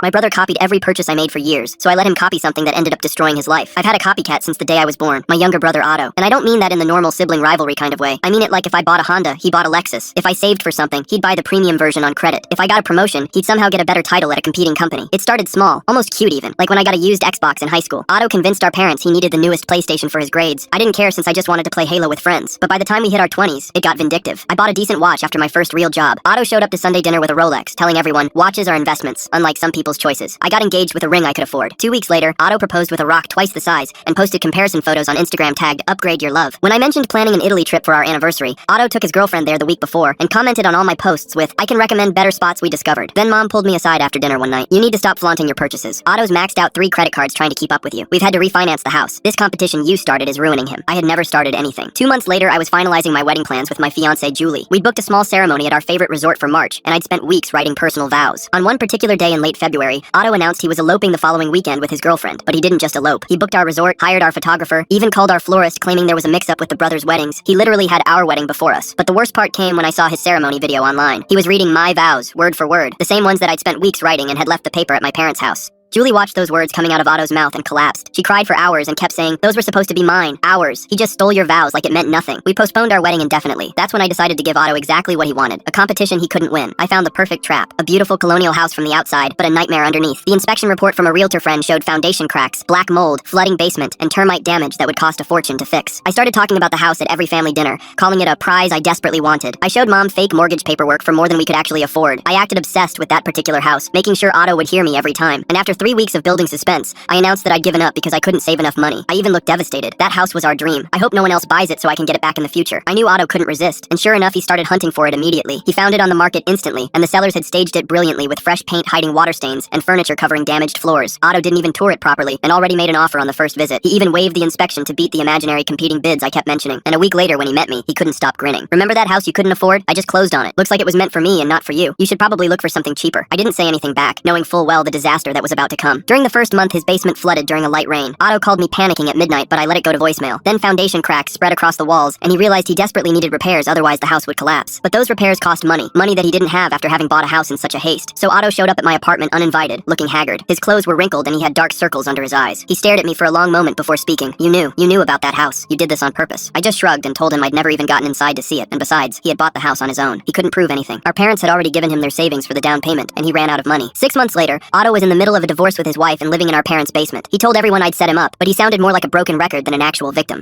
My brother copied every purchase I made for years, so I let him copy something that ended up destroying his life. I've had a copycat since the day I was born, my younger brother Otto. And I don't mean that in the normal sibling rivalry kind of way. I mean it like if I bought a Honda, he bought a Lexus. If I saved for something, he'd buy the premium version on credit. If I got a promotion, he'd somehow get a better title at a competing company. It started small, almost cute even, like when I got a used Xbox in high school. Otto convinced our parents he needed the newest PlayStation for his grades. I didn't care since I just wanted to play Halo with friends. But by the time we hit our 20s, it got vindictive. I bought a decent watch after my first real job. Otto showed up to Sunday dinner with a Rolex, telling everyone, watches are investments, unlike some people's choices. I got engaged with a ring I could afford. 2 weeks later, Otto proposed with a rock twice the size and posted comparison photos on Instagram tagged Upgrade Your Love. When I mentioned planning an Italy trip for our anniversary, Otto took his girlfriend there the week before and commented on all my posts with, I can recommend better spots we discovered. Then mom pulled me aside after dinner one night. You need to stop flaunting your purchases. Otto's maxed out 3 credit cards trying to keep up with you. We've had to refinance the house. This competition you started is ruining him. I had never started anything. 2 months later, I was finalizing my wedding plans with my fiancée Julie. We'd booked a small ceremony at our favorite resort for March, and I'd spent weeks writing personal vows. On one particular day in late February, Otto announced he was eloping the following weekend with his girlfriend. But he didn't just elope. He booked our resort, hired our photographer, even called our florist claiming there was a mix-up with the brothers' weddings. He literally had our wedding before us. But the worst part came when I saw his ceremony video online. He was reading my vows, word for word, the same ones that I'd spent weeks writing and had left the paper at my parents' house. Julie watched those words coming out of Otto's mouth and collapsed. She cried for hours and kept saying, those were supposed to be mine. Ours. He just stole your vows like it meant nothing. We postponed our wedding indefinitely. That's when I decided to give Otto exactly what he wanted. A competition he couldn't win. I found the perfect trap. A beautiful colonial house from the outside, but a nightmare underneath. The inspection report from a realtor friend showed foundation cracks, black mold, flooding basement, and termite damage that would cost a fortune to fix. I started talking about the house at every family dinner, calling it a prize I desperately wanted. I showed mom fake mortgage paperwork for more than we could actually afford. I acted obsessed with that particular house, making sure Otto would hear me every time. And after 3 weeks of building suspense, I announced that I'd given up because I couldn't save enough money. I even looked devastated. That house was our dream. I hope no one else buys it so I can get it back in the future. I knew Otto couldn't resist, and sure enough, he started hunting for it immediately. He found it on the market instantly, and the sellers had staged it brilliantly with fresh paint hiding water stains and furniture covering damaged floors. Otto didn't even tour it properly, and already made an offer on the first visit. He even waived the inspection to beat the imaginary competing bids I kept mentioning. And a week later when he met me, he couldn't stop grinning. Remember that house you couldn't afford? I just closed on it. Looks like it was meant for me and not for you. You should probably look for something cheaper. I didn't say anything back, knowing full well the disaster that was about to come. During the first month, his basement flooded during a light rain. Otto called me panicking at midnight, but I let it go to voicemail. Then foundation cracks spread across the walls, and he realized he desperately needed repairs, otherwise the house would collapse. But those repairs cost money that he didn't have after having bought a house in such a haste. So Otto showed up at my apartment uninvited, looking haggard. His clothes were wrinkled and he had dark circles under his eyes. He stared at me for a long moment before speaking. You knew about that house. You did this on purpose. I just shrugged and told him I'd never even gotten inside to see it, and besides, he had bought the house on his own. He couldn't prove anything. Our parents had already given him their savings for the down payment, and he ran out of money. 6 months later, Otto was in the middle of a divorce with his wife and living in our parents' basement. He told everyone I'd set him up, but he sounded more like a broken record than an actual victim.